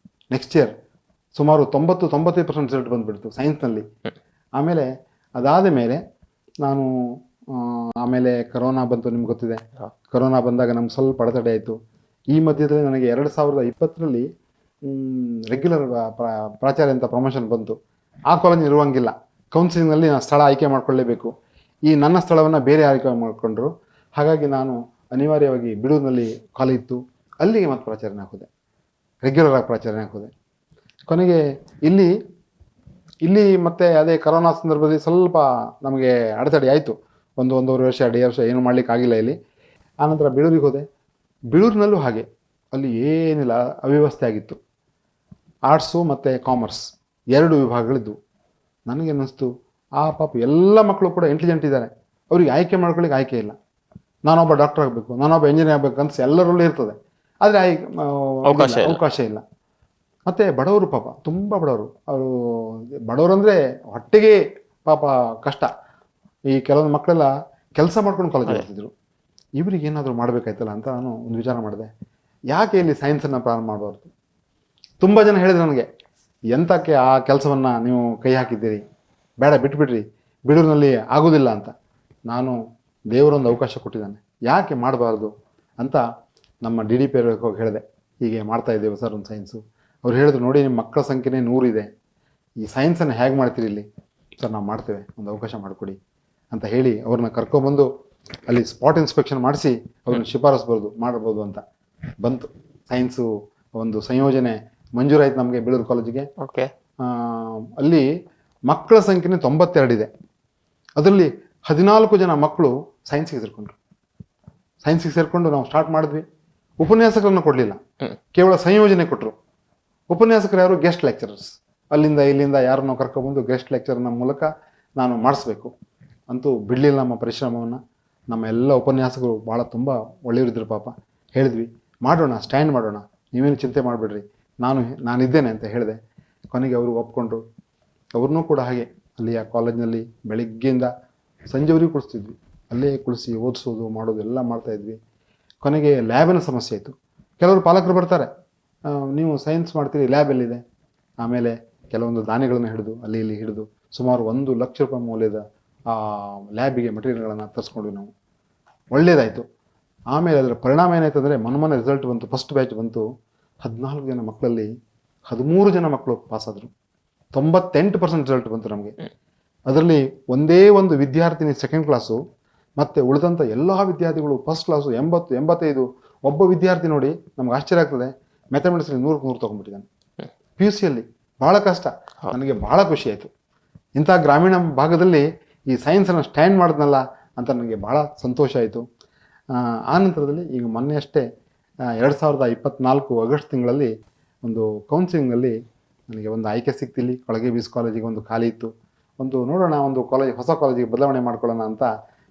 ನೆಕ್ಸ್ಟ್ ಇಯರ್ ಸುಮಾರು 90-95% ರಿಸಲ್ಟ್ ಬಂದುಬಿಡ್ತು ಸೈನ್ಸ್ನಲ್ಲಿ. ಆಮೇಲೆ ಅದಾದ ಮೇಲೆ ನಾನು ಆಮೇಲೆ ಕರೋನಾ ಬಂತು, ನಿಮ್ಗೆ ಗೊತ್ತಿದೆ. ಕರೋನಾ ಬಂದಾಗ ನಮ್ಗೆ ಸ್ವಲ್ಪ ಅಡೆತಡೆ ಆಯಿತು. ಈ ಮಧ್ಯದಲ್ಲಿ ನನಗೆ 2020ರಲ್ಲಿ ರೆಗ್ಯುಲರ್ ಪ್ರಾಚಾರ್ಯ ಅಂತ ಪ್ರಮೋಷನ್ ಬಂತು. ಆ ಕಾಲೇಜ್ ಇರುವಂಗಿಲ್ಲ, ಕೌನ್ಸಿಲಿಂಗ್ನಲ್ಲಿ ನಾನು ಸ್ಥಳ ಆಯ್ಕೆ ಮಾಡ್ಕೊಳ್ಳೇಬೇಕು. ಈ ನನ್ನ ಸ್ಥಳವನ್ನು ಬೇರೆ ಆಯ್ಕೆ ಮಾಡಿಕೊಂಡ್ರು. ಹಾಗಾಗಿ ನಾನು ಅನಿವಾರ್ಯವಾಗಿ ಬಿಡೂರಿನಲ್ಲಿ ಕಾಲೇಜ್ ಇತ್ತು, ಅಲ್ಲಿಗೆ ಮತ್ತೆ ಪ್ರಾಚಾರ್ಯನ ಹಾಕಿದೆ. ರೆಗ್ಯುಲರ್ ಆಗಿ ಪ್ರಾಚಾರ್ಯನಾಗಿ ಹೋದೆ. ಕೊನೆಗೆ ಇಲ್ಲಿ ಮತ್ತೆ ಅದೇ ಕರೋನಾ ಸಂದರ್ಭದಲ್ಲಿ ಸ್ವಲ್ಪ ನಮಗೆ ಅಡೆತಡೆ ಆಯಿತು. ಒಂದೂವರೆ ವರ್ಷ 2 ವರ್ಷ ಏನು ಮಾಡ್ಲಿಕ್ಕೆ ಆಗಿಲ್ಲ ಇಲ್ಲಿ. ಆನಂತರ ಬೇಳೂರಿಗೆ ಹೋದೆ. ಬೇಳೂರಿನಲ್ಲೂ ಹಾಗೆ, ಅಲ್ಲಿ ಏನಿಲ್ಲ, ಅವ್ಯವಸ್ಥೆ ಆಗಿತ್ತು. ಆರ್ಟ್ಸು ಮತ್ತು ಕಾಮರ್ಸ್ 2 ವಿಭಾಗಗಳಿದ್ವು. ನನಗೆ ಅನ್ನಿಸ್ತು, ಪಾಪ ಎಲ್ಲ ಮಕ್ಕಳು ಕೂಡ ಇಂಟೆಲಿಜೆಂಟ್ ಇದ್ದಾರೆ, ಅವ್ರಿಗೆ ಆಯ್ಕೆ ಮಾಡ್ಕೊಳ್ಳಿಕ್ಕೆ ಆಯ್ಕೆ ಇಲ್ಲ. ನಾನೊಬ್ಬ ಡಾಕ್ಟರ್ ಆಗಬೇಕು, ನಾನೊಬ್ಬ ಇಂಜಿನಿಯರ್ ಆಗಬೇಕು ಅಂತ ಎಲ್ಲರಲ್ಲೂ ಇರ್ತದೆ, ಆದರೆ ಅವಕಾಶ ಇಲ್ಲ. ಮತ್ತು ಬಡವರು, ಪಾಪ ತುಂಬ ಬಡವರು. ಬಡವರು ಅಂದರೆ ಹೊಟ್ಟೆಗೆ ಪಾಪ ಕಷ್ಟ. ಈ ಕೆಲವೊಂದು ಮಕ್ಕಳೆಲ್ಲ ಕೆಲಸ ಮಾಡ್ಕೊಂಡು ಕಾಲೇಜ್ ಬರ್ತಿದ್ರು. ಇವರಿಗೆ ಏನಾದರೂ ಮಾಡಬೇಕಾಯ್ತಲ್ಲ ಅಂತ ನಾನು ಒಂದು ವಿಚಾರ ಮಾಡಿದೆ, ಯಾಕೆ ಇಲ್ಲಿ ಸೈನ್ಸನ್ನು ಪ್ರಾರಂಭ ಮಾಡಬಾರ್ದು. ತುಂಬ ಜನ ಹೇಳಿದ್ರು ನನಗೆ, ಎಂತಕ್ಕೆ ಆ ಕೆಲಸವನ್ನು ನೀವು ಕೈ ಹಾಕಿದ್ದೀರಿ, ಬೇಡ ಬಿಟ್ಬಿಡ್ರಿ, ಬೇಳೂರಿನಲ್ಲಿ ಆಗೋದಿಲ್ಲ ಅಂತ. ನಾನು ದೇವರೊಂದು ಅವಕಾಶ ಕೊಟ್ಟಿದ್ದಾನೆ, ಯಾಕೆ ಮಾಡಬಾರ್ದು ಅಂತ ನಮ್ಮ DDP ಅವ್ರಿಗೆ ಹೋಗಿ ಹೇಳಿದೆ, ಹೀಗೆ ಮಾಡ್ತಾ ಇದ್ದೇವೆ ಸರ್ ಒಂದು ಸೈನ್ಸು. ಅವ್ರು ಹೇಳಿದ್ರು, ನೋಡಿ ನಿಮ್ಮ ಮಕ್ಕಳ ಸಂಖ್ಯೆನೇ 100 ಇದೆ, ಈ ಸೈನ್ಸನ್ನು ಹೇಗೆ ಮಾಡ್ತೀರಿ ಇಲ್ಲಿ? ಸರ್ ನಾವು ಮಾಡ್ತೇವೆ, ಒಂದು ಅವಕಾಶ ಮಾಡಿಕೊಡಿ ಅಂತ ಹೇಳಿ ಅವ್ರನ್ನ ಕರ್ಕೊಬಂದು ಅಲ್ಲಿ ಸ್ಪಾಟ್ ಇನ್ಸ್ಪೆಕ್ಷನ್ ಮಾಡಿಸಿ ಅವ್ರನ್ನ ಶಿಫಾರಸು ಮಾಡಬಹುದು ಅಂತ ಬಂತು. ಸೈನ್ಸು ಒಂದು ಸಂಯೋಜನೆ ಮಂಜೂರಾಯ್ತು ನಮಗೆ ಬೇಳೂರು ಕಾಲೇಜಿಗೆ. ಓಕೆ. ಅಲ್ಲಿ ಮಕ್ಕಳ ಸಂಖ್ಯೆನೇ 92 ಇದೆ. ಅದರಲ್ಲಿ 14 ಜನ ಮಕ್ಕಳು ಸೈನ್ಸಿಗೆ ಸೇರ್ಕೊಂಡು ನಾವು ಸ್ಟಾರ್ಟ್ ಮಾಡಿದ್ವಿ. ಉಪನ್ಯಾಸಕರನ್ನು ಕೊಡಲಿಲ್ಲ, ಕೇವಲ ಸಂಯೋಜನೆ ಕೊಟ್ಟರು. ಉಪನ್ಯಾಸಕರು ಯಾರು? Guest lecturers. ಅಲ್ಲಿಂದ ಇಲ್ಲಿಂದ ಯಾರನ್ನೋ ಕರ್ಕೊಬಂದು ಗೆಸ್ಟ್ ಲೆಕ್ಚರ್ನ ಮೂಲಕ ನಾನು ಮಾಡಿಸ್ಬೇಕು ಅಂತೂ ಬಿಡಲಿಲ್ಲ ನಮ್ಮ ಪರಿಶ್ರಮವನ್ನು. ನಮ್ಮ ಎಲ್ಲ ಉಪನ್ಯಾಸಕರು ಭಾಳ ತುಂಬ ಒಳ್ಳೆಯವರಿದ್ದರು ಪಾಪ. ಹೇಳಿದ್ವಿ, ಮಾಡೋಣ, ಸ್ಟ್ಯಾಂಡ್ ಮಾಡೋಣ, ನೀವೇನು ಚಿಂತೆ ಮಾಡಿಬಿಡ್ರಿ, ನಾನಿದ್ದೇನೆ ಅಂತ ಹೇಳಿದೆ. ಕೊನೆಗೆ ಅವರು ಒಪ್ಕೊಂಡ್ರು. ಅವ್ರನ್ನೂ ಕೂಡ ಹಾಗೆ ಅಲ್ಲಿ ಆ ಕಾಲೇಜಿನಲ್ಲಿ ಬೆಳಿಗ್ಗೆಯಿಂದ ಸಂಜೆವರೆಗೂ ಕುಳಿಸ್ತಿದ್ವಿ. ಅಲ್ಲೇ ಕುಳಿಸಿ ಓದಿಸೋದು ಮಾಡೋದು ಎಲ್ಲ ಮಾಡ್ತಾಯಿದ್ವಿ. ಕೊನೆಗೆ ಲ್ಯಾಬಿನ ಸಮಸ್ಯೆ ಆಯಿತು. ಕೆಲವರು ಪಾಲಕರು ಬರ್ತಾರೆ, ನೀವು ಸೈನ್ಸ್ ಮಾಡ್ತೀರಿ, ಲ್ಯಾಬ್ ಎಲ್ಲಿದೆ? ಆಮೇಲೆ ಕೆಲವೊಂದು ದಾನಿಗಳನ್ನು ಹಿಡಿದು ಅಲ್ಲಿ ಇಲ್ಲಿ ಹಿಡಿದು ಸುಮಾರು 1 ಲಕ್ಷ ರೂಪಾಯಿ ಮೌಲ್ಯದ ಆ ಲ್ಯಾಬಿಗೆ ಮೆಟೀರಿಯಲ್ಗಳನ್ನು ತರಿಸ್ಕೊಂಡ್ವಿ ನಾವು. ಒಳ್ಳೆಯದಾಯಿತು. ಆಮೇಲೆ ಅದರ ಪರಿಣಾಮ ಏನಾಯ್ತು ಅಂದರೆ, ಮೊನ್ನೆ ರಿಸಲ್ಟ್ ಬಂತು, ಫಸ್ಟ್ ಬ್ಯಾಚ್ ಬಂತು. 14 ಜನ ಮಕ್ಕಳಲ್ಲಿ 13 ಜನ ಮಕ್ಕಳು ಪಾಸಾದರು. 98% ರಿಸಲ್ಟ್ ಬಂತು ನಮಗೆ. ಅದರಲ್ಲಿ ಒಂದೇ ಒಂದು ವಿದ್ಯಾರ್ಥಿನಿ ಸೆಕೆಂಡ್ ಕ್ಲಾಸು, ಮತ್ತು ಉಳಿದಂಥ ಎಲ್ಲ ವಿದ್ಯಾರ್ಥಿಗಳು ಫಸ್ಟ್ ಕ್ಲಾಸು 80, 85. ಒಬ್ಬ ವಿದ್ಯಾರ್ಥಿ ನೋಡಿ ನಮ್ಗೆ ಆಶ್ಚರ್ಯ ಆಗ್ತದೆ, ಮ್ಯಾಥಮೆಟಿಕ್ಸಲ್ಲಿ 100ಕ್ಕೆ 100 ತೊಗೊಂಡ್ಬಿಟ್ಟಿದ್ದಾನೆ. PUCಯಲ್ಲಿ ಭಾಳ ಕಷ್ಟ. ನನಗೆ ಭಾಳ ಖುಷಿ ಆಯಿತು. ಇಂಥ ಗ್ರಾಮೀಣ ಭಾಗದಲ್ಲಿ ಈ ಸೈನ್ಸನ್ನು ಸ್ಟ್ಯಾಂಡ್ ಮಾಡಿದ್ನಲ್ಲ ಅಂತ ನನಗೆ ಭಾಳ ಸಂತೋಷ ಆಯಿತು. ಆ ನಂತರದಲ್ಲಿ ಈಗ ಮೊನ್ನೆ ಅಷ್ಟೇ 2024 ಆಗಸ್ಟ್ ತಿಂಗಳಲ್ಲಿ ಒಂದು ಕೌನ್ಸಿಲಿಂಗ್ನಲ್ಲಿ ನನಗೆ ಒಂದು ಆಯ್ಕೆ ಸಿಕ್ತಿಲ್ಲಿ. ಕೊಳಗೆ ಬೀಸ್ ಕಾಲೇಜಿಗೆ ಒಂದು ಖಾಲಿ ಇತ್ತು. ನೋಡೋಣ, ಒಂದು ಹೊಸ ಕಾಲೇಜಿಗೆ ಬದಲಾವಣೆ ಮಾಡ್ಕೊಳ್ಳೋಣ ಅಂತ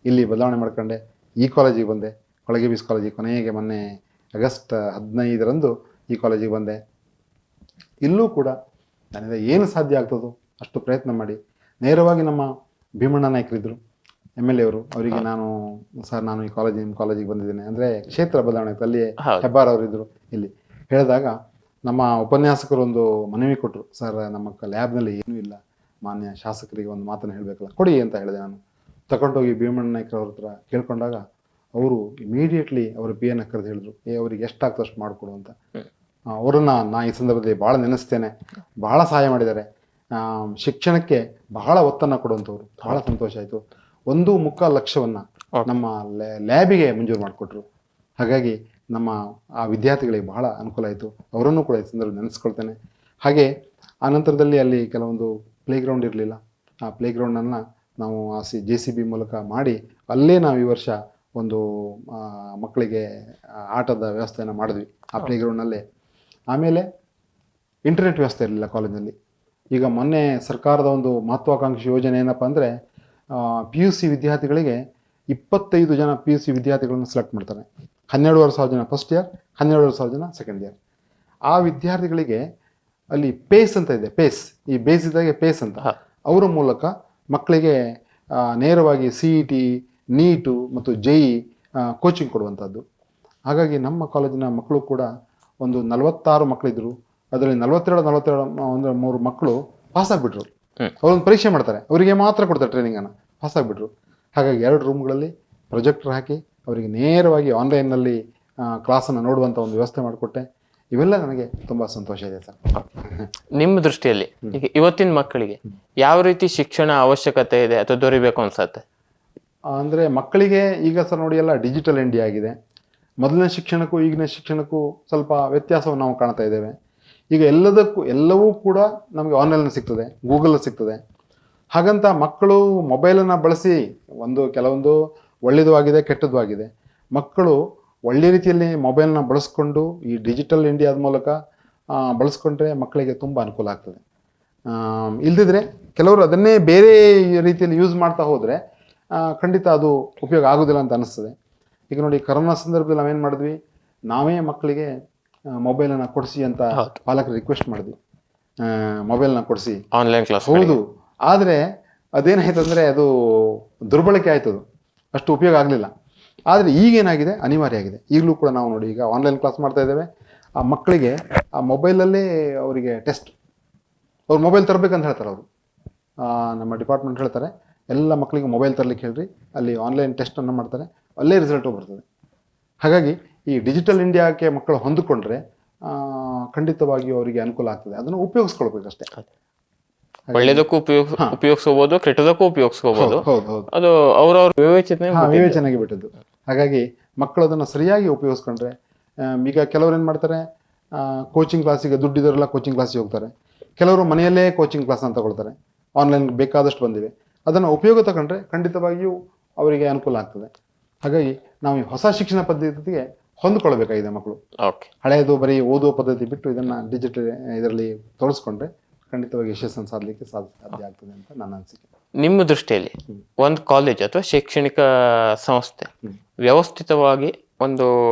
ಇಲ್ಲಿ ಬದಲಾವಣೆ ಮಾಡ್ಕೊಂಡೆ. ಈ ಕಾಲೇಜಿಗೆ ಬಂದೆ, ಕೊಳಗೆ ಬೀಸ್ ಕಾಲೇಜಿಗೆ. ಕೊನೆಗೆ ಮೊನ್ನೆ ಆಗಸ್ಟ್ 15ರಂದು ಈ ಕಾಲೇಜಿಗೆ ಬಂದೆ. ಇಲ್ಲೂ ಕೂಡ ನನ್ನಿಂದ ಏನು ಸಾಧ್ಯ ಆಗ್ತದೋ ಅಷ್ಟು ಪ್ರಯತ್ನ ಮಾಡಿ ನೇರವಾಗಿ ನಮ್ಮ ಭೀಮಣ್ಣ ನಾಯ್ಕರಿದ್ದರು, MLA ಅವರು. ಅವರಿಗೆ ನಾನು ಈ ನಿಮ್ಮ ಕಾಲೇಜಿಗೆ ಬಂದಿದ್ದೇನೆ ಅಂದರೆ ಕ್ಷೇತ್ರ ಬದಲಾವಣೆ ಆಯ್ತು. ಅಲ್ಲಿ ಹೆಬ್ಬಾರ್ ಅವರಿದ್ದರು. ಇಲ್ಲಿ ಹೇಳಿದಾಗ ನಮ್ಮ ಉಪನ್ಯಾಸಕರು ಒಂದು ಮನವಿ ಕೊಟ್ಟರು, ಸರ್ ನಮ್ಮ ಲ್ಯಾಬ್ನಲ್ಲಿ ಏನೂ ಇಲ್ಲ, ಮಾನ್ಯ ಶಾಸಕರಿಗೆ ಒಂದು ಮಾತನ್ನು ಹೇಳಬೇಕಲ್ಲ, ಕೊಡಿ ಅಂತ ಹೇಳಿದೆ. ನಾನು ತಗೊಂಡೋಗಿ ಭೀಮಣ್ಣ ನಾಯ್ಕರ ಅವ್ರ ಹತ್ರ ಕೇಳ್ಕೊಂಡಾಗ ಅವರು ಇಮಿಡಿಯೇಟ್ಲಿ ಅವರ PN ಕರೆದು ಹೇಳಿದ್ರು, ಅವ್ರಿಗೆ ಎಷ್ಟಾಗ್ತದೆ ಅಷ್ಟು ಮಾಡಿಕೊಡು ಅಂತ. ಅವರನ್ನು ಈ ಸಂದರ್ಭದಲ್ಲಿ ಭಾಳ ನೆನೆಸ್ತೇನೆ. ಭಾಳ ಸಹಾಯ ಮಾಡಿದ್ದಾರೆ. ಶಿಕ್ಷಣಕ್ಕೆ ಬಹಳ ಒತ್ತನ್ನು ಕೊಡುವಂಥವ್ರು. ಭಾಳ ಸಂತೋಷ ಆಯಿತು. 1.25 ಲಕ್ಷವನ್ನು ನಮ್ಮ ಲ್ಯಾಬಿಗೆ ಮಂಜೂರು ಮಾಡಿಕೊಟ್ರು. ಹಾಗಾಗಿ ನಮ್ಮ ಆ ವಿದ್ಯಾರ್ಥಿಗಳಿಗೆ ಬಹಳ ಅನುಕೂಲ ಆಯಿತು. ಅವರನ್ನು ಕೂಡ ಈ ಸಂದರ್ಭ ನೆನೆಸ್ಕೊಳ್ತೇನೆ. ಹಾಗೆ ಆ ನಂತರದಲ್ಲಿ ಅಲ್ಲಿ ಕೆಲವೊಂದು ಪ್ಲೇಗ್ರೌಂಡ್ ಇರಲಿಲ್ಲ. ಆ ಪ್ಲೇಗ್ರೌಂಡನ್ನು ನಾವು JCB ಮೂಲಕ ಮಾಡಿ ಅಲ್ಲೇ ನಾವು ಈ ವರ್ಷ ಒಂದು ಮಕ್ಕಳಿಗೆ ಆಟದ ವ್ಯವಸ್ಥೆಯನ್ನು ಮಾಡಿದ್ವಿ ಆ ಪ್ಲೇಗ್ರೌಂಡ್ನಲ್ಲೇ. ಆಮೇಲೆ ಇಂಟರ್ನೆಟ್ ವ್ಯವಸ್ಥೆ ಇರಲಿಲ್ಲ ಕಾಲೇಜಿನಲ್ಲಿ. ಈಗ ಮೊನ್ನೆ ಸರ್ಕಾರದ ಒಂದು ಮಹತ್ವಾಕಾಂಕ್ಷಿ ಯೋಜನೆ ಏನಪ್ಪ ಅಂದರೆ, PUC ವಿದ್ಯಾರ್ಥಿಗಳಿಗೆ 25 ಜನ PUC ವಿದ್ಯಾರ್ಥಿಗಳನ್ನು ಸೆಲೆಕ್ಟ್ ಮಾಡ್ತಾರೆ. 12,500 ಜನ ಫಸ್ಟ್ ಇಯರ್, 12,500 ಜನ ಸೆಕೆಂಡ್ ಇಯರ್. ಆ ವಿದ್ಯಾರ್ಥಿಗಳಿಗೆ ಅಲ್ಲಿ ಪೇಸ್ ಅಂತ ಇದೆ, ಈ ಬೇಸ್ ಇದ್ದಾಗೆ ಪೇಸ್ ಅಂತ, ಅವರ ಮೂಲಕ ಮಕ್ಕಳಿಗೆ ನೇರವಾಗಿ CET, ನೀಟು ಮತ್ತು JEE ಕೋಚಿಂಗ್ ಕೊಡುವಂಥದ್ದು. ಹಾಗಾಗಿ ನಮ್ಮ ಕಾಲೇಜಿನ ಮಕ್ಕಳು ಕೂಡ ಒಂದು 46 ಮಕ್ಕಳಿದ್ರು. ಅದರಲ್ಲಿ 42 ಮಕ್ಕಳು ಪಾಸಾಗ್ಬಿಟ್ರು. ಅವರೊಂದು ಪರೀಕ್ಷೆ ಮಾಡ್ತಾರೆ, ಅವರಿಗೆ ಮಾತ್ರ ಕೊಡ್ತಾರೆ ಟ್ರೈನಿಂಗನ್ನು, ಪಾಸಾಗ್ಬಿಟ್ರು. ಹಾಗಾಗಿ 2 ರೂಮ್ಗಳಲ್ಲಿ ಪ್ರೊಜೆಕ್ಟರ್ ಹಾಕಿ ಅವರಿಗೆ ನೇರವಾಗಿ ಆನ್ಲೈನ್ನಲ್ಲಿ ಕ್ಲಾಸನ್ನು ನೋಡುವಂಥ ಒಂದು ವ್ಯವಸ್ಥೆ ಮಾಡಿಕೊಟ್ಟೆ. ಇವೆಲ್ಲ ನನಗೆ ತುಂಬ ಸಂತೋಷ ಇದೆ ಸರ್. ನಿಮ್ಮ ದೃಷ್ಟಿಯಲ್ಲಿ ಈಗ ಇವತ್ತಿನ ಮಕ್ಕಳಿಗೆ ಯಾವ ರೀತಿ ಶಿಕ್ಷಣ ಅವಶ್ಯಕತೆ ಇದೆ ಅಥವಾ ದೊರಿಬೇಕು ಅನ್ಸತ್ತೆ? ಅಂದರೆ ಮಕ್ಕಳಿಗೆ ಈಗ ಸರ್ ನೋಡಿ, ಎಲ್ಲ ಡಿಜಿಟಲ್ ಇಂಡಿಯಾ ಆಗಿದೆ. ಮೊದಲನೇ ಶಿಕ್ಷಣಕ್ಕೂ ಈಗಿನ ಶಿಕ್ಷಣಕ್ಕೂ ಸ್ವಲ್ಪ ವ್ಯತ್ಯಾಸವನ್ನು ನಾವು ಕಾಣ್ತಾ ಇದ್ದೇವೆ. ಈಗ ಎಲ್ಲವೂ ಕೂಡ ನಮಗೆ ಆನ್ಲೈನ್ ಸಿಗ್ತದೆ, ಗೂಗಲ್ ಸಿಗ್ತದೆ. ಹಾಗಂತ ಮಕ್ಕಳು ಮೊಬೈಲನ್ನು ಬಳಸಿ ಕೆಲವೊಂದು ಒಳ್ಳೆಯದು ಆಗಿದೆ, ಕೆಟ್ಟದ್ದು ಆಗಿದೆ. ಮಕ್ಕಳು ಒಳ್ಳೆ ರೀತಿಯಲ್ಲಿ ಮೊಬೈಲ್ನ ಬಳಸ್ಕೊಂಡು ಈ ಡಿಜಿಟಲ್ ಇಂಡಿಯಾದ ಮೂಲಕ ಬಳಸ್ಕೊಂಡ್ರೆ ಮಕ್ಕಳಿಗೆ ತುಂಬ ಅನುಕೂಲ ಆಗ್ತದೆ. ಇಲ್ದಿದ್ರೆ ಕೆಲವರು ಅದನ್ನೇ ಬೇರೆ ರೀತಿಯಲ್ಲಿ ಯೂಸ್ ಮಾಡ್ತಾ ಹೋದರೆ ಖಂಡಿತ ಅದು ಉಪಯೋಗ ಆಗೋದಿಲ್ಲ ಅಂತ ಅನಿಸ್ತದೆ. ಈಗ ನೋಡಿ, ಕರೋನಾ ಸಂದರ್ಭದಲ್ಲಿ ನಾವೇನು ಮಾಡಿದ್ವಿ, ನಾವೇ ಮಕ್ಕಳಿಗೆ ಮೊಬೈಲನ್ನು ಕೊಡಿಸಿ ಅಂತ ಪಾಲಕರು ರಿಕ್ವೆಸ್ಟ್ ಮಾಡಿದ್ವಿ, ಮೊಬೈಲ್ನ ಕೊಡಿಸಿ ಆನ್ಲೈನ್ ಕ್ಲಾಸ್. ಹೌದು, ಆದರೆ ಅದೇನಾಯ್ತು ಅಂದರೆ ಅದು ದುರ್ಬಳಕೆ ಆಯ್ತದು, ಅಷ್ಟು ಉಪಯೋಗ ಆಗಲಿಲ್ಲ. ಆದರೆ ಈಗೇನಾಗಿದೆ, ಅನಿವಾರ್ಯ ಆಗಿದೆ. ಈಗಲೂ ಕೂಡ ನಾವು ನೋಡಿ, ಈಗ ಆನ್ಲೈನ್ ಕ್ಲಾಸ್ ಮಾಡ್ತಾ ಇದ್ದೇವೆ. ಆ ಮಕ್ಕಳಿಗೆ ಆ ಮೊಬೈಲಲ್ಲೇ ಅವರಿಗೆ ಟೆಸ್ಟ್, ಅವ್ರು ಮೊಬೈಲ್ ತರಬೇಕಂತ ಹೇಳ್ತಾರೆ. ಅವರು ನಮ್ಮ ಡಿಪಾರ್ಟ್ಮೆಂಟ್ ಹೇಳ್ತಾರೆ, ಎಲ್ಲ ಮಕ್ಕಳಿಗೆ ಮೊಬೈಲ್ ತರಲಿಕ್ಕೆ ಹೇಳ್ರಿ, ಅಲ್ಲಿ ಆನ್ಲೈನ್ ಟೆಸ್ಟನ್ನು ಮಾಡ್ತಾರೆ, ಅಲ್ಲೇ ರಿಸಲ್ಟು ಬರ್ತದೆ. ಹಾಗಾಗಿ ಈ ಡಿಜಿಟಲ್ ಇಂಡಿಯಾಕ್ಕೆ ಮಕ್ಕಳು ಹೊಂದಿಕೊಂಡ್ರೆ ಖಂಡಿತವಾಗಿಯೂ ಅವರಿಗೆ ಅನುಕೂಲ ಆಗ್ತದೆ. ಅದನ್ನು ಉಪಯೋಗಿಸ್ಕೊಳ್ಬೇಕಷ್ಟೇ. ಒಳ್ಳೇದಕ್ಕೂ ಉಪಯೋಗಿಸಬಹುದು, ಕೆಟ್ಟದಕ್ಕೂ ಉಪಯೋಗಿಸಬಹುದು. ಅದು ಅವ್ರವ್ರ ವಿವೇಚನೆಗೆ ಬಿಟ್ಟದ್ದು. ಹಾಗಾಗಿ ಮಕ್ಕಳು ಅದನ್ನು ಸರಿಯಾಗಿ ಉಪಯೋಗಿಸ್ಕೊಂಡ್ರೆ, ಈಗ ಕೆಲವರು ಏನು ಮಾಡ್ತಾರೆ, ಕೋಚಿಂಗ್ ಕ್ಲಾಸಿಗೆ ದುಡ್ಡಿದವರೆಲ್ಲ ಕೋಚಿಂಗ್ ಕ್ಲಾಸಿಗೆ ಹೋಗ್ತಾರೆ. ಕೆಲವರು ಮನೆಯಲ್ಲೇ ಕೋಚಿಂಗ್ ಕ್ಲಾಸ್ ಅಂತ ತಗೊಳ್ತಾರೆ. ಆನ್ಲೈನ್ ಬೇಕಾದಷ್ಟು ಬಂದಿವೆ. ಅದನ್ನು ಉಪಯೋಗ ತಗೊಂಡ್ರೆ ಖಂಡಿತವಾಗಿಯೂ ಅವರಿಗೆ ಅನುಕೂಲ ಆಗ್ತದೆ. ಹಾಗಾಗಿ ನಾವು ಈ ಹೊಸ ಶಿಕ್ಷಣ ಪದ್ಧತಿಗೆ ಹೊಂದ್ಕೊಳ್ಬೇಕಾಗಿದೆ ಮಕ್ಕಳು. ಹಳೆಯದು ಬರೀ ಓದುವ ಪದ್ಧತಿ ಬಿಟ್ಟು ಇದನ್ನು ಡಿಜಿಟಲ್ ಇದರಲ್ಲಿ ತೊಡಸ್ಕೊಂಡ್ರೆ ಖಂಡಿತವಾಗಿ ಯಶಸ್ಸನ್ನು ಸಾಧಲಿಕ್ಕೆ ಸಾಧ್ಯ ಆಗ್ತದೆ ಅಂತ ನನ್ನ ಅನಿಸಿಕೆ. ನಿಮ್ಮ ದೃಷ್ಟಿಯಲ್ಲಿ ಒಂದು ಕಾಲೇಜ್ ಅಥವಾ ಶೈಕ್ಷಣಿಕ ಸಂಸ್ಥೆ ವ್ಯವಸ್ಥಿತವಾಗಿ ಒಂದು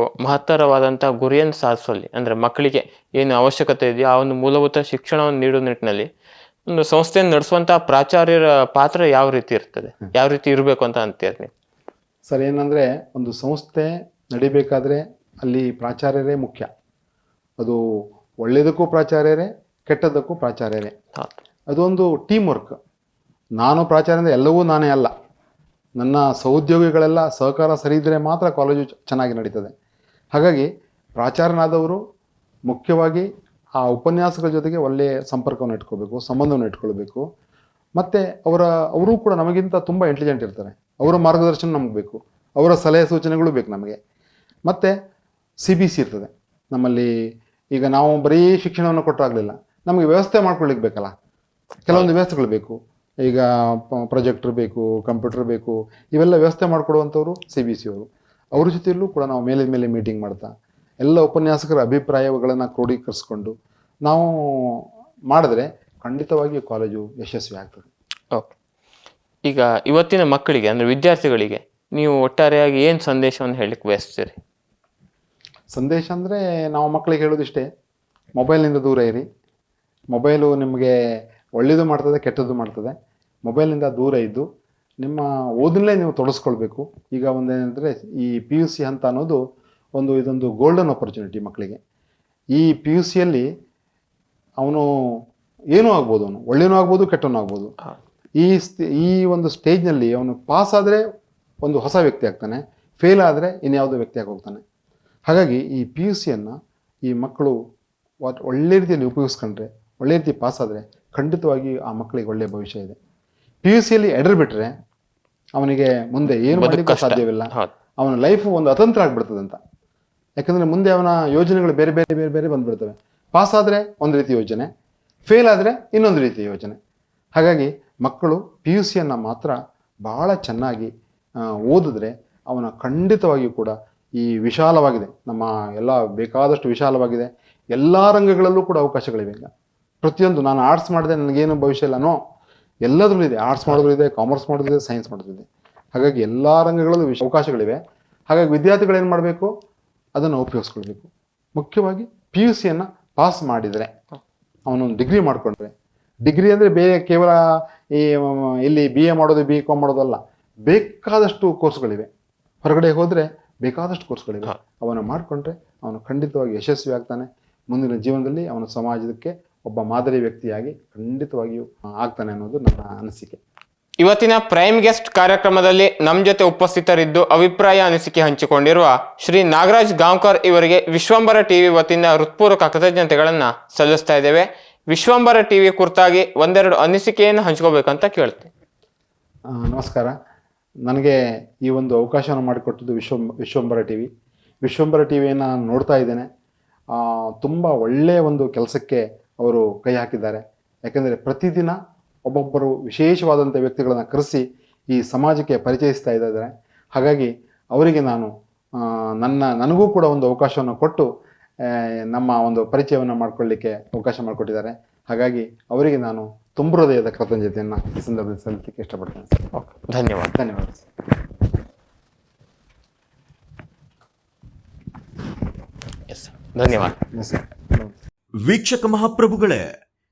ಮಹತ್ತರವಾದಂತಹ ಗುರಿಯನ್ನು ಸಾಧಿಸುವಲ್ಲಿ, ಅಂದ್ರೆ ಮಕ್ಕಳಿಗೆ ಏನು ಅವಶ್ಯಕತೆ ಇದೆಯೋ ಆ ಒಂದು ಮೂಲಭೂತ ಶಿಕ್ಷಣವನ್ನು ನೀಡುವ ನಿಟ್ಟಿನಲ್ಲಿ ಒಂದು ಸಂಸ್ಥೆಯನ್ನು ನಡೆಸುವಂತಹ ಪ್ರಾಚಾರ್ಯರ ಪಾತ್ರ ಯಾವ ರೀತಿ ಇರ್ತದೆ, ಯಾವ ರೀತಿ ಇರಬೇಕು ಅಂತ ಅಂತೀರಿ ನೀವು? ಸರ್, ಏನಂದ್ರೆ ಒಂದು ಸಂಸ್ಥೆ ನಡಿಬೇಕಾದ್ರೆ ಅಲ್ಲಿ ಪ್ರಾಚಾರ್ಯರೇ ಮುಖ್ಯ. ಅದು ಒಳ್ಳೆಯದಕ್ಕೂ ಪ್ರಾಚಾರ್ಯರೇ, ಕೆಟ್ಟದ್ದಕ್ಕೂ ಪ್ರಾಚಾರ್ಯರೇ. ಅದೊಂದು ಟೀಮ್ ವರ್ಕ್. ನಾನು ಪ್ರಾಚಾರ್ಯ ಅಂದರೆ ಎಲ್ಲವೂ ನಾನೇ ಅಲ್ಲ. ನನ್ನ ಸಹೋದ್ಯೋಗಿಗಳೆಲ್ಲ ಸಹಕಾರ ಸರಿ ಇದ್ದರೆ ಮಾತ್ರ ಕಾಲೇಜು ಚೆನ್ನಾಗಿ ನಡೀತದೆ. ಹಾಗಾಗಿ ಪ್ರಾಚಾರ್ಯನಾದವರು ಮುಖ್ಯವಾಗಿ ಆ ಉಪನ್ಯಾಸಗಳ ಜೊತೆಗೆ ಒಳ್ಳೆಯ ಸಂಪರ್ಕವನ್ನು ಇಟ್ಕೋಬೇಕು, ಸಂಬಂಧವನ್ನು ಇಟ್ಕೊಳ್ಬೇಕು. ಮತ್ತು ಅವರು ಕೂಡ ನಮಗಿಂತ ತುಂಬ ಇಂಟೆಲಿಜೆಂಟ್ ಇರ್ತಾರೆ. ಅವರ ಮಾರ್ಗದರ್ಶನ ನಮಗೆ ಬೇಕು, ಅವರ ಸಲಹೆ ಸೂಚನೆಗಳು ಬೇಕು ನಮಗೆ. ಮತ್ತು CBC ಇರ್ತದೆ ನಮ್ಮಲ್ಲಿ. ಈಗ ನಾವು ಬರೀ ಶಿಕ್ಷಣವನ್ನು ಕೊಟ್ಟಾಗಲಿಲ್ಲ, ನಮಗೆ ವ್ಯವಸ್ಥೆ ಮಾಡ್ಕೊಳ್ಳಿಕ್ಕೆ ಬೇಕಲ್ಲ, ಕೆಲವೊಂದು ವ್ಯವಸ್ಥೆಗಳು ಬೇಕು. ಈಗ ಪ್ರೊಜೆಕ್ಟರ್ ಬೇಕು, ಕಂಪ್ಯೂಟರ್ ಬೇಕು, ಇವೆಲ್ಲ ವ್ಯವಸ್ಥೆ ಮಾಡಿಕೊಡುವಂಥವ್ರು CBC ಅವರು. ಅವ್ರ ಜೊತೆಯಲ್ಲೂ ಕೂಡ ನಾವು ಮೇಲೆ ಮೀಟಿಂಗ್ ಮಾಡ್ತಾ ಎಲ್ಲ ಉಪನ್ಯಾಸಕರ ಅಭಿಪ್ರಾಯಗಳನ್ನು ಕ್ರೋಢೀಕರಿಸ್ಕೊಂಡು ನಾವು ಮಾಡಿದ್ರೆ ಖಂಡಿತವಾಗಿ ಕಾಲೇಜು ಯಶಸ್ವಿ ಆಗ್ತದೆ. ಓಕೆ, ಈಗ ಇವತ್ತಿನ ಮಕ್ಕಳಿಗೆ ಅಂದರೆ ವಿದ್ಯಾರ್ಥಿಗಳಿಗೆ ನೀವು ಒಟ್ಟಾರೆಯಾಗಿ ಏನು ಸಂದೇಶವನ್ನು ಹೇಳಲಿಕ್ಕೆ ಬಯಸ್ತೀರಿ? ಸಂದೇಶ ಅಂದರೆ ನಾವು ಮಕ್ಕಳಿಗೆ ಹೇಳೋದಿಷ್ಟೇ, ಮೊಬೈಲ್ನಿಂದ ದೂರ ಇರಿ. ಮೊಬೈಲು ನಿಮಗೆ ಒಳ್ಳೆಯದು ಮಾಡ್ತದೆ, ಕೆಟ್ಟದ್ದು ಮಾಡ್ತದೆ. ಮೊಬೈಲ್ನಿಂದ ದೂರ ಇದ್ದು ನಿಮ್ಮ ಓದಲ್ಲೇ ನೀವು ತೊಡಸ್ಕೊಳ್ಬೇಕು. ಈಗ ಒಂದೇನೆಂದರೆ, ಈ PUC ಹಂತ ಅನ್ನೋದು ಇದೊಂದು ಗೋಲ್ಡನ್ ಆಪರ್ಚುನಿಟಿ ಮಕ್ಕಳಿಗೆ. ಈ PUCಯಲ್ಲಿ ಅವನು ಏನೂ ಆಗ್ಬೋದು, ಅವನು ಒಳ್ಳೆಯೂ ಆಗ್ಬೋದು, ಕೆಟ್ಟನೂ ಆಗ್ಬೋದು. ಈ ಒಂದು ಸ್ಟೇಜ್ನಲ್ಲಿ ಅವನು ಪಾಸ್ ಆದರೆ ಒಂದು ಹೊಸ ವ್ಯಕ್ತಿ ಆಗ್ತಾನೆ, ಫೇಲ್ ಆದರೆ ಇನ್ಯಾವುದೋ ವ್ಯಕ್ತಿಯಾಗಿ ಹೋಗ್ತಾನೆ. ಹಾಗಾಗಿ ಈ PUCಯನ್ನು ಈ ಮಕ್ಕಳು ಒಳ್ಳೆ ರೀತಿಯಲ್ಲಿ ಉಪಯೋಗಿಸ್ಕೊಂಡ್ರೆ, ಒಳ್ಳೆ ರೀತಿ ಪಾಸ್ ಆದರೆ ಖಂಡಿತವಾಗಿ ಆ ಮಕ್ಕಳಿಗೆ ಒಳ್ಳೆಯ ಭವಿಷ್ಯ ಇದೆ. PUCಯಲ್ಲಿ ಎಡರ್ ಬಿಟ್ಟರೆ ಅವನಿಗೆ ಮುಂದೆ ಏನು ಮಾಡಲಿಕ್ಕೆ ಸಾಧ್ಯವಿಲ್ಲ. ಅವನ ಲೈಫು ಒಂದು ಅತಂತ್ರ ಆಗ್ಬಿಡ್ತದೆ ಅಂತ. ಯಾಕಂದರೆ ಮುಂದೆ ಅವನ ಯೋಜನೆಗಳು ಬೇರೆ ಬೇರೆ ಬಂದುಬಿಡ್ತವೆ. ಪಾಸ್ ಆದರೆ ಒಂದು ರೀತಿ ಯೋಜನೆ, ಫೇಲ್ ಆದರೆ ಇನ್ನೊಂದು ರೀತಿ ಯೋಜನೆ. ಹಾಗಾಗಿ ಮಕ್ಕಳು PUCಯನ್ನು ಮಾತ್ರ ಭಾಳ ಚೆನ್ನಾಗಿ ಓದಿದ್ರೆ ಅವನ ಖಂಡಿತವಾಗಿಯೂ ಕೂಡ ಈ ವಿಶಾಲವಾಗಿದೆ, ನಮ್ಮ ಎಲ್ಲ ಬೇಕಾದಷ್ಟು ವಿಶಾಲವಾಗಿದೆ. ಎಲ್ಲ ರಂಗಗಳಲ್ಲೂ ಕೂಡ ಅವಕಾಶಗಳಿವೆ. ಈಗ ಪ್ರತಿಯೊಂದು, ನಾನು ಆರ್ಟ್ಸ್ ಮಾಡಿದೆ ನನಗೇನು ಭವಿಷ್ಯ ಇಲ್ಲ, ಎಲ್ಲದರಲ್ಲೂ ಇದೆ. ಆರ್ಟ್ಸ್ ಮಾಡೋದ್ರಿದೆ, ಕಾಮರ್ಸ್ ಮಾಡೋದಿದೆ, ಸೈನ್ಸ್ ಮಾಡೋದಿದೆ. ಹಾಗಾಗಿ ಎಲ್ಲ ರಂಗಗಳಲ್ಲೂ ಅವಕಾಶಗಳಿವೆ. ಹಾಗಾಗಿ ವಿದ್ಯಾರ್ಥಿಗಳು ಏನು ಮಾಡಬೇಕು, ಅದನ್ನು ಉಪಯೋಗಿಸ್ಕೊಳ್ಬೇಕು. ಮುಖ್ಯವಾಗಿ PUCಯನ್ನು ಪಾಸ್ ಮಾಡಿದರೆ, ಅವನೊಂದು ಡಿಗ್ರಿ ಮಾಡಿಕೊಂಡ್ರೆ, ಡಿಗ್ರಿ ಅಂದರೆ ಬೇರೆ ಕೇವಲ ಇಲ್ಲಿ BA ಮಾಡೋದು, BCom ಮಾಡೋದಲ್ಲ, ಬೇಕಾದಷ್ಟು ಕೋರ್ಸ್ಗಳಿವೆ. ಹೊರಗಡೆ ಹೋದರೆ ಬೇಕಾದಷ್ಟು ಕೋರ್ಸ್ಗಳಿವೆ. ಅವನು ಮಾಡಿಕೊಂಡ್ರೆ ಅವನು ಖಂಡಿತವಾಗಿ ಯಶಸ್ವಿ ಆಗ್ತಾನೆ. ಮುಂದಿನ ಜೀವನದಲ್ಲಿ ಅವನ ಸಮಾಜಕ್ಕೆ ಒಬ್ಬ ಮಾದರಿ ವ್ಯಕ್ತಿಯಾಗಿ ಖಂಡಿತವಾಗಿಯೂ ಆಗ್ತಾನೆ ಅನ್ನೋದು ನನ್ನ ಅನಿಸಿಕೆ. ಇವತ್ತಿನ ಪ್ರೈಮ್ ಗೆಸ್ಟ್ ಕಾರ್ಯಕ್ರಮದಲ್ಲಿ ನಮ್ಮ ಜೊತೆ ಉಪಸ್ಥಿತರಿದ್ದು ಅಭಿಪ್ರಾಯ ಅನಿಸಿಕೆ ಹಂಚಿಕೊಂಡಿರುವ ಶ್ರೀ ನಾಗರಾಜ್ ಗಾಂವ್ಕರ್ ಇವರಿಗೆ ವಿಶ್ವಂಬರ TV ವತಿಯಿಂದ ಹೃತ್ಪೂರ್ವಕ ಕೃತಜ್ಞತೆಗಳನ್ನು ಸಲ್ಲಿಸ್ತಾ ಇದ್ದೇವೆ. ವಿಶ್ವಂಬರ TV ಕುರಿತಾಗಿ ಒಂದೆರಡು ಅನಿಸಿಕೆಯನ್ನು ಹಂಚ್ಕೋಬೇಕಂತ ಕೇಳ್ತೀನಿ. ನಮಸ್ಕಾರ. ನನಗೆ ಈ ಒಂದು ಅವಕಾಶವನ್ನು ಮಾಡಿಕೊಟ್ಟಿದ್ದು ವಿಶ್ವಂಬರ TV. ವಿಶ್ವಂಬರ ಟಿ ವಿಯನ್ನು ನಾನು ನೋಡ್ತಾ ಇದ್ದೇನೆ. ತುಂಬ ಒಳ್ಳೆಯ ಒಂದು ಕೆಲಸಕ್ಕೆ ಅವರು ಕೈ ಹಾಕಿದ್ದಾರೆ. ಯಾಕೆಂದರೆ ಪ್ರತಿದಿನ ಒಬ್ಬೊಬ್ಬರು ವಿಶೇಷವಾದಂಥ ವ್ಯಕ್ತಿಗಳನ್ನು ಕರೆಸಿ ಈ ಸಮಾಜಕ್ಕೆ ಪರಿಚಯಿಸ್ತಾ ಇದ್ದಾರೆ. ಹಾಗಾಗಿ ಅವರಿಗೆ ನಾನು ನನಗೂ ಕೂಡ ಒಂದು ಅವಕಾಶವನ್ನು ಕೊಟ್ಟು ನಮ್ಮ ಒಂದು ಪರಿಚಯವನ್ನು ಮಾಡಿಕೊಳ್ಳಿಕ್ಕೆ ಅವಕಾಶ ಮಾಡಿಕೊಟ್ಟಿದ್ದಾರೆ. ಹಾಗಾಗಿ ಅವರಿಗೆ ನಾನು ತುಂಬ ಹೃದಯದ ಕೃತಜ್ಞತೆಯನ್ನು ಈ ಸಂದರ್ಭದಲ್ಲಿ ಸಲ್ಲಿಸಲಿಕ್ಕೆ ಇಷ್ಟಪಡ್ತೇನೆ ಸರ್. ಧನ್ಯವಾದ. ಧನ್ಯವಾದ ಸರ್. ಧನ್ಯವಾದ. Yes sir. ವೀಕ್ಷಕ ಮಹಾಪ್ರಭುಗಳೇ,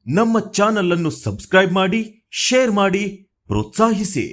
ನಮ್ಮ ಚಾನಲ್ ಅನ್ನು ಸಬ್ಸ್ಕ್ರೈಬ್ ಮಾಡಿ, ಶೇರ್ ಮಾಡಿ, ಪ್ರೋತ್ಸಾಹಿಸಿ.